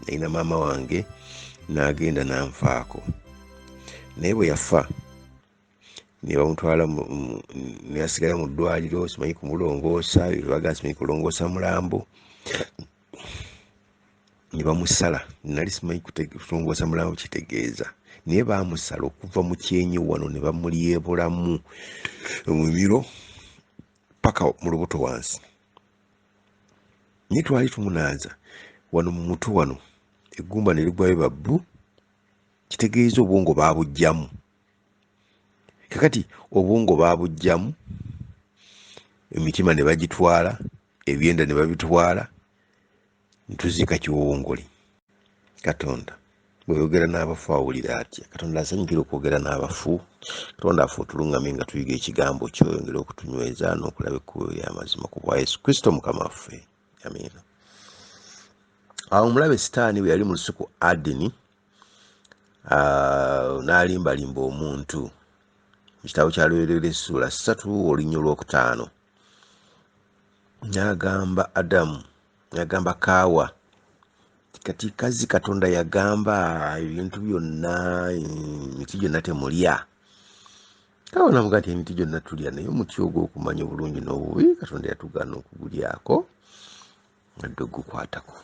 nalina maama wange n'agenda n'anfaako naye bwe yafa ne bamutwala neyasigala mu ddwaliro simanyi kumulongoosa baga simanyi kulongoosa mulambo ne bamusala nali simanyi kulongoosa mulambo kitegeeza naye bamusala okuva mu kyenyi wano ne bamulyebulamu mumiro paka mu lubuto wansi naye twali tumunaaza wano mu mutu wano eggumba ne ligwayo babbu kitegeeza obwongo baabugyamu kakati obwongo baabugyamu emitima ne bagitwala ebyenda ne babitwala ntuziika kiwongole katonda bweyogera n'abafu awulira atya katonda asanyukira okwogera n'abafu katonda afe otuluŋŋame nga tuyiga ekigambo kyo yongere okutunyweza n'okulaba ekkubo ly'amazima ku bwa yesu kristo mukama waffe amiina. Awo omulabe sitaani bwe yali mu lusuku adeni n'alimbalimba omuntu mu kitabo kya Lubereberye essuula 3 olunnyo olwokutaano n'agamba Adamu n'agamba Kaawa kati kazi katonda yagamba ebintu byonna emiti gyonna temulya. Kaawa n'amugaa nti emiti gyonna tulya naye omuti ogw'okumanya obulungi n'obubi katonda yatugaana okugulyako adde ogukwatako.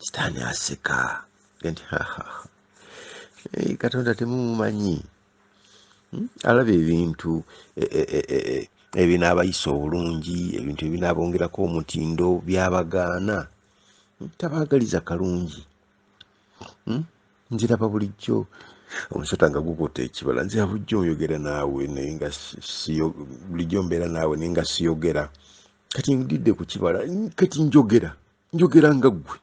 Sitaani aseka nti katonda temumumanyi alaba ebintu ebinaabayisa obulungi ebintu ebinaabongerako omutindo byabagaana tabaagaliza kalungi. Nziraba bulijjo omusota nga gukutte ekibala nzira bulijjo oyogera naawe naye nga bulijjo mbeera naawe naye nga siyogera kati ndidde ku kibala kati njogera nga ggwe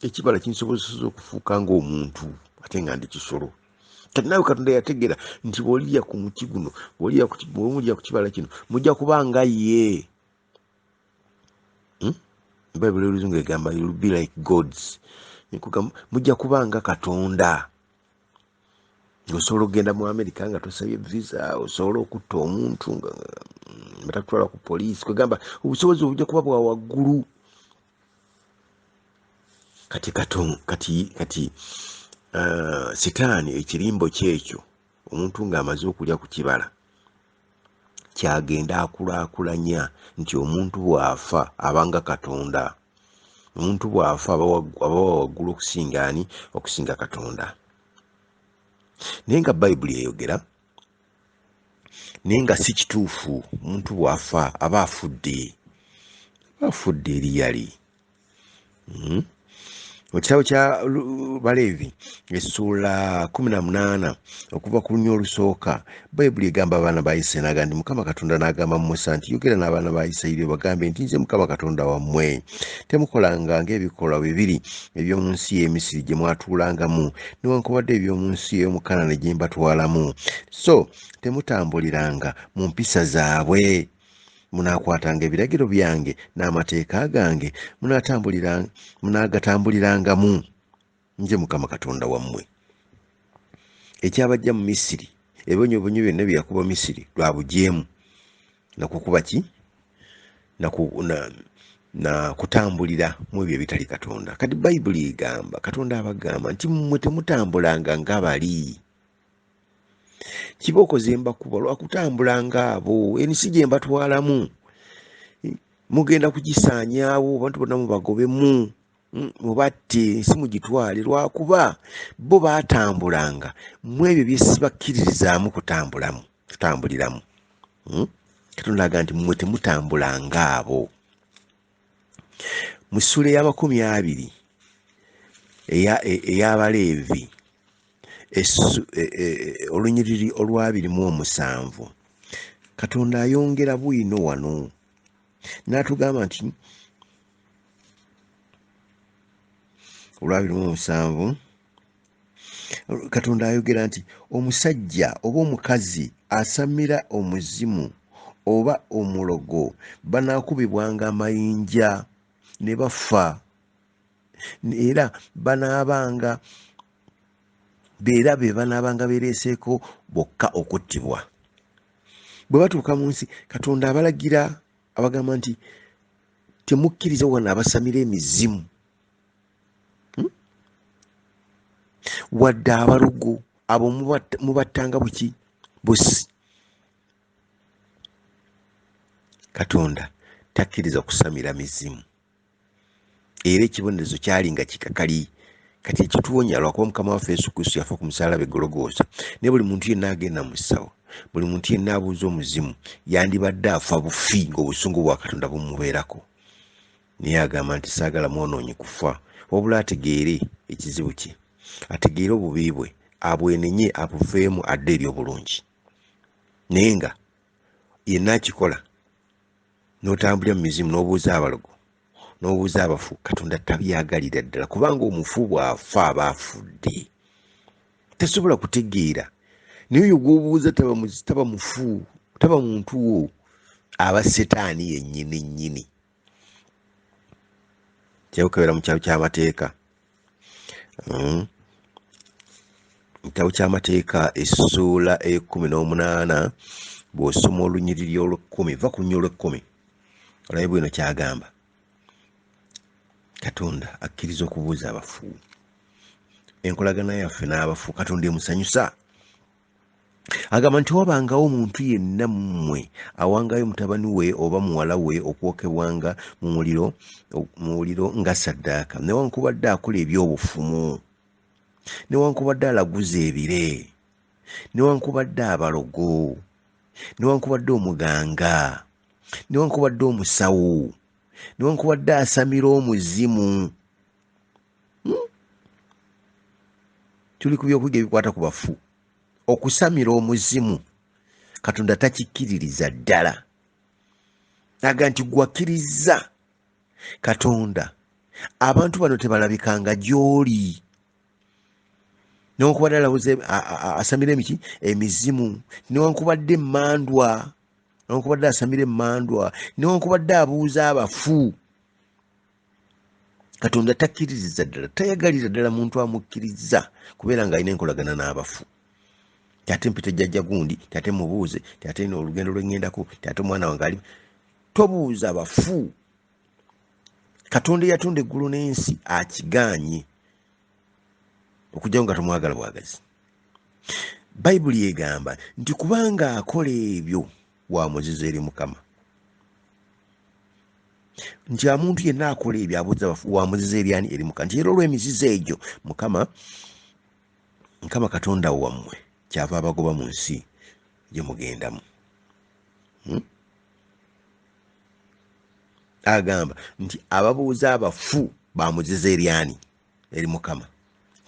ekibala kinsobozesa okufuuka ng'omuntu ate nga ndi kisolo. Kati naawe katonda yategeera nti bw'olirya ku muti guno bw'olirya ku kibala kino mujja kuba nga ye. Bayibuli oluzungu egamba you'll be like gods. Mujja kuba nga katonda. Osobola okugenda mu Amerika nga tosabye visa, osobola okutta omuntu nga batakutwala ku poliisi, kwegamba obusobozi obujja kuba bwa waggulu. Kati sitaani ekirimbo kyekyo omuntu ng'amaze okulya ku kibala kyagenda akulaakulanya nti omuntu bw'afa abanga katonda. Omuntu bw'afa aba waggulu okusinga katonda. Naye nga bayibuli eyogera naye nga si kituufu. Omuntu bw'afa aba afudde eri yali. Mu kitabo kya Baleevi essuula 18 okuva ku lunnyo olusooka bayibuli egamba abaana ba Isirayiri n'agamba nti Mukama Katonda n'agamba Musa nti yogera n'abaana ba Isirayiri bagambe nti nze Mukama Katonda wammwe temukolanga ng'ebikolwa bibiri eby'omu nsi y'e Misiri gye mwatuulangamu newankubadde eby'omu nsi y'omu Kanani gye mbatwalamu, so temutambuliranga mu mpisa zaabwe. Munaakwatanga ebiragiro byange n'amateeka gange munaagatambulirangamu. Nze Mukama Katonda wammwe. Ekyabajja mu Misiri ebibonyoobonyo byonna bye yakuba Misiri lwa bujeemu nakukuba ki na kutambulira mu ebyo ebitali Katonda. Kati bayibuli egamba Katonda abagamba nti mmwe temutambulanga nga bali. Kiba okoze mbakuba lwa kutambulanga abo ensi gye mbatwalamu mugenda kugisaanyaawo abantu bonna mubagobemu mubatte ensi mugitwale lwakuba bo baatambulanga mu ebyo bye sibakkiririzaamu tutambuliramu. Katonda agamba nti mmwe temutambulanga abo. Mu ssuula ya 20 ey'Abaleevi olunyiriri olwa 27 Katonda ayongera bwino wano n'atugamba nti olwa 27 Katonda ayogera nti omusajja oba omukazi asamira omuzimu oba omulogo banaakubibwanga amayinja ne bafa era banaabanga beereeseeko bokka okuttibwa. Bwe batuuka mu nsi Katonda abalagira abagamba nti temukkiriza wano abasamira emizimu wadde abalogo abo mubattanga busi. Katonda takkiriza kusamira mizimu, era ekibonerezo kyali nga kikakali. Kati ekituwonya lwakuba Mukama waffe Yesu Kristo yafa ku musaalaba e Gologoosa, ne buli muntu yenna agenda mu ssawo, buli muntu yenna abuuza omuzimu yandibadde afa bufi ng'obusungu bwa Katonda bumubeerako. Naye agamba nti saagala mwonoonyi kufa, wabula ategeere ekizibu kye, ategeere obubi bwe, abwenenye abuveemu adde eri obulungi. Naye nga yenna akikola n'otambulira mu mizimu n'obuuza abalogo n'obuuza abafu, Katonda tabyagalira ddala, kubanga omufu bw'afa aba afudde, tasobola kutegeera. Naye oyo gw'obuuza taba mufu, taba muntu wo, aba setaani yennyini nnyini. Kyawukabera mu kitabo ky'amateeka, ekitabo ky'amateeka essuula 18 bw'osoma olunyiriri olw'10 va ku nnyo olw'10 olabe bwino kyagamba. Katonda akkiriza okubuuza abafu. Enkolagana yaffe n'abafu Katonda emusanyusa. Agamba nti wabangawo omuntu yenna mmwe awangayo mutabani we oba muwala we okwokebwanga mu muliro nga ssaddaaka, newankubadde akola eby'obufumu, newankubadde alaguza ebire, newankubadde abalogo, newankubadde omuganga, newankubadde omusawo, newankubadde asamira omuzimu. Tuli ku byokuyiga ebikwata ku bafu. Okusamira omuzimu Katonda takikkiririza ddala. Aga nti gwakkiriza Katonda, abantu bano tebalabikanga gy'oli. Newankubadde alabuze asamira emizimu, newankubadde emmandwa, newankubadde asamira emmandwa, newankubadde abuuza abafu, Katonda takkiririza ddala, tayagalira ddala muntu amukkiriza kubeera ng'alina enkolagana n'abafu. Ate mpita jjajja gundi, ate mubuuze, ate olugendo lw'engendako, ate omwana wange ali. Tobuuza bafu. Katonda eyatonda eggulu n'ensi akigaanye okujjawo nga tomwagala bwagazi. Bayibuli egamba nti kubanga akola ebyo wamuziza eri Mukama. Nti omuntu yenna akola ebyo abuuza bafu wamuziza eri ani? Eri Mukama. Nti era olw'emizizo egyo Mukama Katonda wammwe kyava abagoba mu nsi gye mugendamu. Agamba nti ababuuza abafu bamuziza eri ani? Eri Mukama.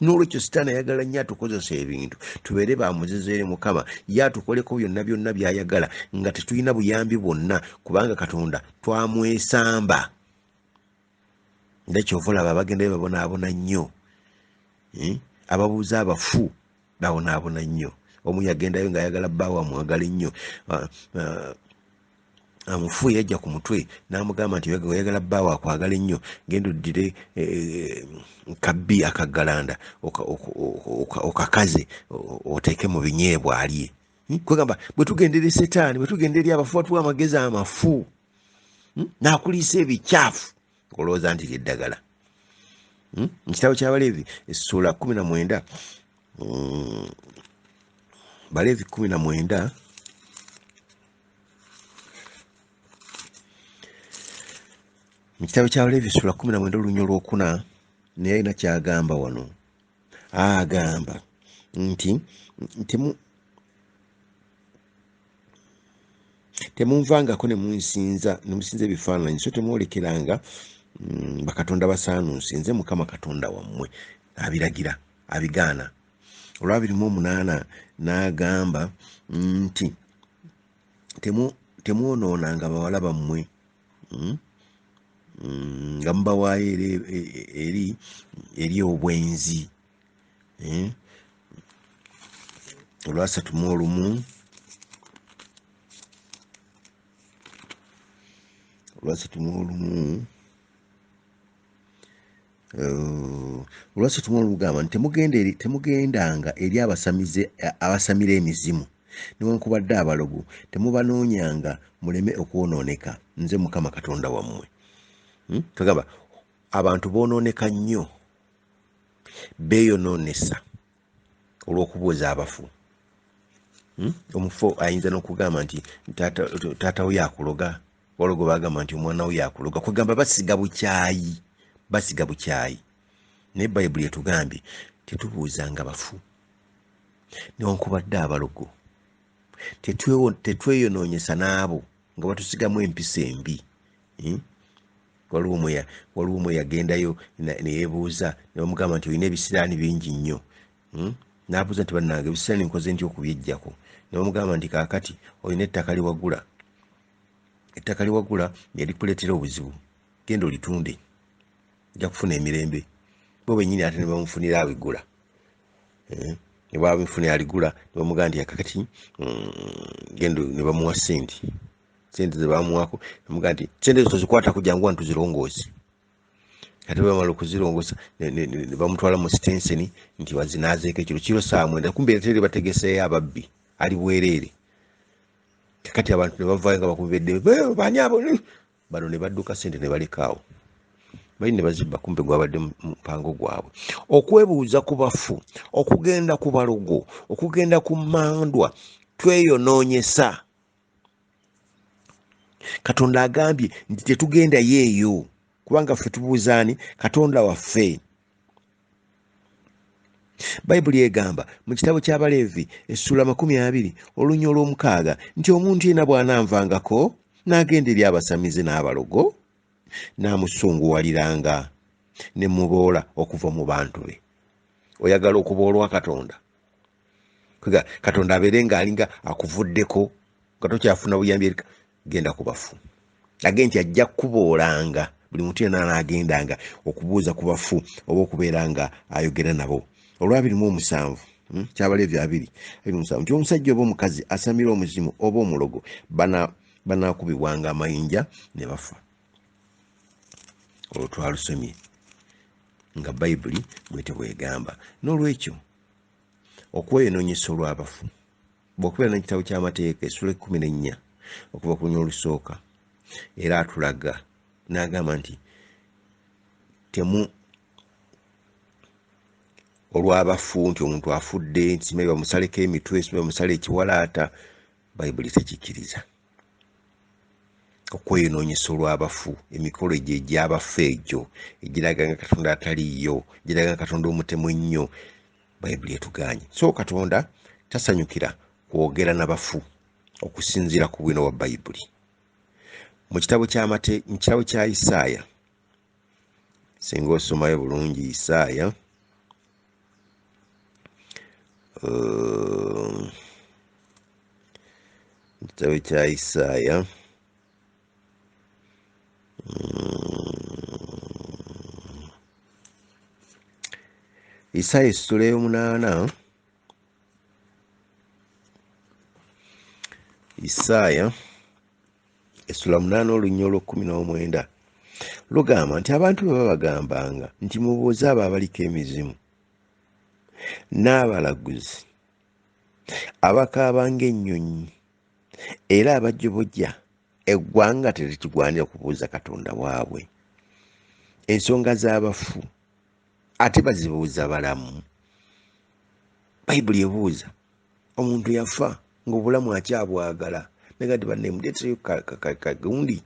N'olwekyo Sitaani ayagala nnyo atukozesa ebintu tubeere bamuziza eri Mukama, ye atukoleko byonna by'ayagala nga tetulina buyambi bwonna, kubanga Katonda twamwesamba. Nga kyova olaba abagendayo babonaabona nnyo, ababuuza abafu babonaabona nnyo. Omu yagendayo ng'ayagala bbaawe amwagala ennyo, amufu yajja ku mutwe n'amugamba nti oyagala bbaawe akwagala ennyo, genda oddire kabbi akaggalanda okakaze oteeke mu binyeebwa alye. Kwegamba bwe tugendera Setaani, bwe tugenda eri abafu batuwa amagezi amafu, n'akuliisa ebicaafu olowooza nti lyeddagala. Mu kitabo ky'Abaleevi essuula 19, Baleevi 19 mu kitabo ky'Abaleevi essuula 19 olunya olwokuna, naye alina kyagamba wano. Agamba nti temunvangako ne musinza ebifaananyi, so temwolekeranga bakatonda basaanuusi, nze Mukama Katonda wammwe. Abiragira, abigaana. Olwa 28 n'agamba nti temwonoonanga bawala bammwe nga mubawaayo eri obwenzi. Olwa 31 lugamba nti temugendanga eri abasamira emizimu newankubadde abalogo, temubanoonyanga muleme okwonooneka, nze Mukama Katonda wammwe. Tugamba abantu boonooneka nnyo, beeyonoonesa olw'okubuuza abafu. Omufu ayinza n'okugamba nti taata we yakuloga, walogo bagamba nti omwana we yakuloga, kwegamba basiga bukyayi. Naye Bayibuli etugambye tetubuuzanga bafu newankubadde abalogo, tetweyonoonyesa n'abo nga batusigamu empisa embi. Waliwo omwe yagendayo neyeebuuza ne bamugamba nti olina ebisiraani bingi nnyo. N'abuuza nti bannange ebisiraani nkoze nti okubyeggyako? Ne bamugamba nti kaakati olina ettaka liwagula yalikuleetera obuzibu, genda olitunde, ojja kufuna emirembe. Bo bennyini ate ne bamufunira abigula. Ne bamufunira aligula ne bamugamba nti kaakati genda, ne bamuwa sente ze bamuwako, ne bamugamba nti sente zo tozikwatako, jangu wano tuzirongoosa. Ate bamala okuzirongoosa ne bamutwala mu sitenseni nti wazinaazeeko kiro 9:00. Kumbe era bategeseeyo ababbi ali bwereere. Kakati abantu ne bavaayo nga bakubidde baani abo, bano ne badduka sente ne balekaawo. Bali ne bazibba, kumbe gwabadde mupango gwabwe. Okwebuuza ku bafu, okugenda ku balogo, okugenda ku mmandwa, tweyonoonyesa. Katonda agambye nti tetugenda yeeyo kubanga ffe tubuuzaani Katonda waffe. Bayibuli egamba mu kitabo ky'Abaleevi essula 20 olunya olw'omukaaga nti omuntu yenna bw'ananvangako n'agenda eri abasamizi n'abalogo n'amusunguwaliranga ne muboola okuva mu bantu be. Oyagala okuboolwa Katonda? Katonda abeere ng'alinga akuvuddeko nga tokyafuna buyambi, genda ku bafu. Agenda nti ajja kukuboolanga buli muntu yenna n'agendanga okubuuza ku bafu oba okubeera nga ayogera nabo. Olwa27 ky'Abaleevi 2:7 nti omusajja oba omukazi asamira omuzimu oba omulogo banaakubibwanga amayinja ne bafa. Olwo twalusomye nga Bayibuli bwete bwegamba. N'olwekyo okweyonoonyesa olw'abafu, bw'okubeera n'ekitabo ky'Amateeka essula 14 okuva ku lunya olusooka, era atulaga n'agamba nti olw'abafu, nti omuntu afudde, nti simanyi bamusaleko emitwe, simanyi bamusala ekiwalaata. Bayibuli tekikkiriza okweyonoonyesa olw'abafu, emikolo egyo egy'abafu egyo egiraga nga Katonda ataliiyo, egiraga nga Katonda omutemu ennyo. Bayibuli etuganye. So Katonda tasanyukira kwogera n'abafu okusinziira ku bwino bwa Bayibuli. Mu kitabo kya Isaaya, singa osomayo bulungi Isaaya, kitabo kya Isaaya essula 8, Isaaya essula 8 olunya olw'19 lugamba nti abantu bwe babagambanga nti mubuuze abo abaliko emizimu n'abalaguzi abakaaba ng'ennyonyi era abajjobojja, eggwanga terikigwanira kubuuza Katonda waabwe ensonga z'abafu, ate bazibuuza balamu. Bayibuli ebuuza omuntu yafa ng'obulamu akyabwagala, naga nti banne muleetereyo kagundi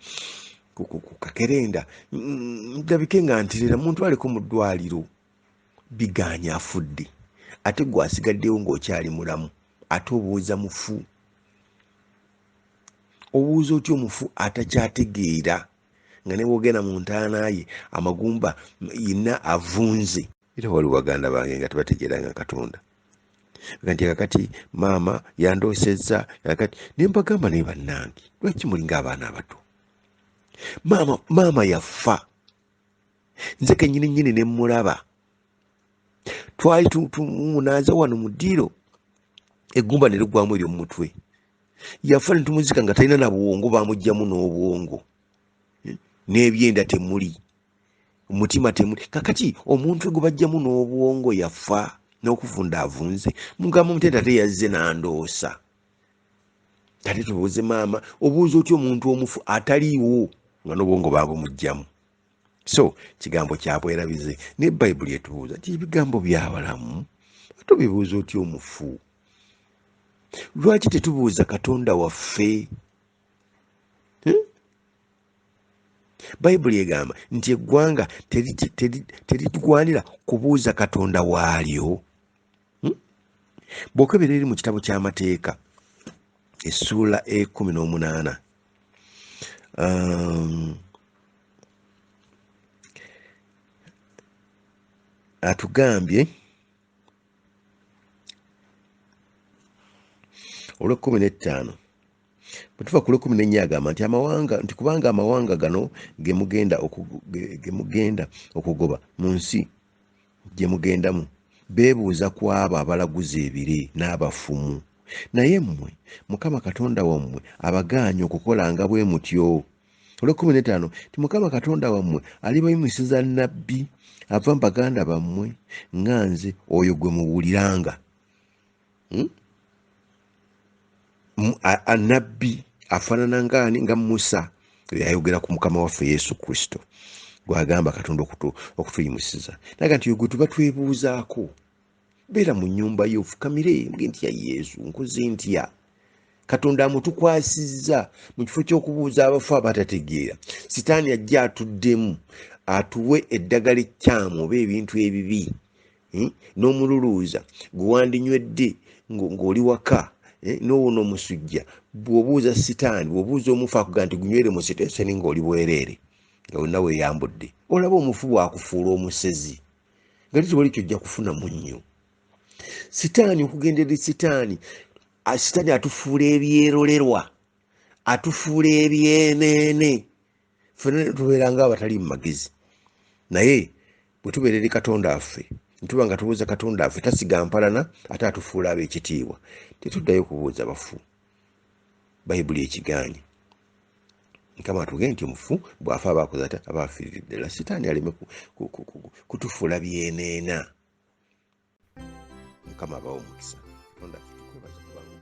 ku kakerenda ndabike nga nterera muntu aleko mu ddwaliro, biganya afudde, ate gwasigaddewo ng'okyali mulamu, ate obuuza mufu. Obuuza otyo omufu atakyategeera nga ne bwogenda mu ntaana ye amagumba yenna avunze. Era wali baganda bange nga tebategeeranga Katonda. Nti kakati maama yandoosezza, kakati ne mbagamba naye bannange, lwaki mulinga abaana abato? Maama yafa, nze kennyini ne mmulaba. Twali tumunaaza wano mu ddiiro, eggumba ne liggwamu eryo mu mutwe. Yafa ne tumuzika nga talina na buwongo, baamugyamu n'obwongo, n'ebyenda temuli, omutima temuli. Kakati omuntu gwe bajjamu n'obwongo yafa n'okuvunda avunze, mugamba omutenda teyazze n'andoosa. Ate tubuuze maama, obuuza otyo omuntu omufu ataliiwo nga n'obwongo baabumugyamu. So kigambo kya bwerabize. Ne Bayibuli etubuuza nti ebigambo by'abalamu tubibuuza otya omufu? Lwaki tetubuuza Katonda waffe? Bayibuli egamba nti eggwanga teritugwanira kubuuza Katonda waalyo. Bw'okebera eri mu kitabo ky'amateeka essuula 18 atugambye olw'15 bwe tuva ku lw'14 agamba nti kubanga amawanga gano ge mugenda okugoba mu nsi gye mugendamu beebuuza ku abo abalaguza ebire n'abafumu, naye mmwe Mukama Katonda wammwe abagaanye okukolanga bwe mutyo. Olw'15 ti Mukama Katonda wammwe alibayimisiza nnabbi ava mu baganda bammwe nga nze oyo gwe muwuliranga. Nnabbi afaanana ngaani? Nga Musa yayogera ku Mukama waffe Yesu Kristo gwagamba Katonda okutuyimisiza. Naga nti gwe tuba twebuuzaako, beera mu nnyumba yo ofukamire ng'entya Yesu nkoze ntya? Katonda amutukwasizza mu kifo ky'okubuuza abafu abatategeera. Sitaani ajja atuddemu atuwe eddagala ekkyamu oba ebintu ebibi, n'omululuuza gwe wandinywedde ng'oli waka, n'owona omusujja. Bw'obuuza Sitaani, bw'obuuza omufu akugaa nti gunywere mu siteeseni ng'oli bwereere, nga wonna weeyambudde, olaba omufu bw'akufuula omusezi nga titwali kyojja kufuna munnyo. Sitaani okugendera Sitaani atufuula ebyerolerwa, atufuula ebyeneene, ffenna tubeera nga abatali mu magezi. Naye bwe tubeera eri Katonda waffe, nituba nga tubuuza Katonda waffe, tasiga mpalana ate atufuula ab'ekitiibwa, tetuddayo kubuuza bafu. Bayibuli ekigaanye. Mukama atugambye nti omufu bw'afa abaakoze ata aba afiiridde ddala. Sitaani aleme kutufuula byeneena. Mukama abawo omukisa. Katonda tukwebaza kubanga